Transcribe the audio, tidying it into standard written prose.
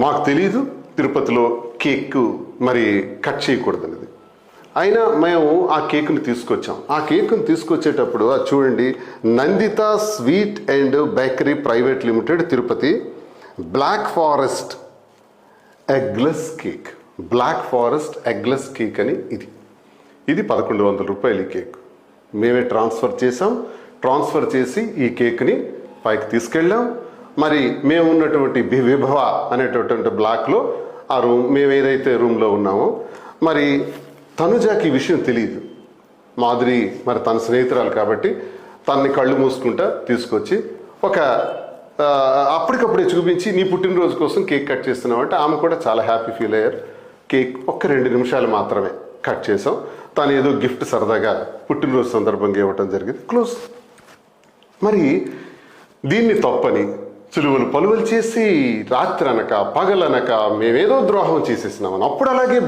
మాకు తెలీదు తిరుపతిలో కేక్ మరి కట్ చేయకూడదనేది. అయినా మేము ఆ కేక్ని తీసుకొచ్చాం. ఆ కేక్ని తీసుకొచ్చేటప్పుడు అది చూడండి, Nanditha sweet and bakery private limited Tirupati black forest eggless cake. Black forest eggless cake అని ఇది 1100 రూపాయలు ఈ కేక్. మేమే ట్రాన్స్ఫర్ చేసాం. ట్రాన్స్ఫర్ చేసి ఈ కేక్ని పైకి తీసుకెళ్ళాం. మరి మేము ఉన్నటువంటి విభవ అనేటటువంటి బ్లాక్లో ఆ రూమ్, మేము ఏదైతే రూమ్లో ఉన్నామో, మరి తనుజాకి ఈ విషయం తెలియదు. మాధురి మరి తన స్నేహితురాలు కాబట్టి తనని కళ్ళు మూసుకుంటా తీసుకొచ్చి అప్పటికప్పుడే చూపించి నీ పుట్టినరోజు కోసం కేక్ కట్ చేస్తున్నామంటే ఆమె కూడా చాలా హ్యాపీ ఫీల్ అయ్యారు. కేక్ 2 నిమిషాలు మాత్రమే కట్ చేసాం. తను ఏదో గిఫ్ట్ సరదాగా పుట్టినరోజు సందర్భంగా ఇవ్వటం జరిగింది. క్లోజ్. మరి దీన్ని తప్పని సులువులు పలువులు చేసి రాత్రి అనక పగలనక మేమేదో ద్రోహం చేసేసినామని అప్పుడు అలాగే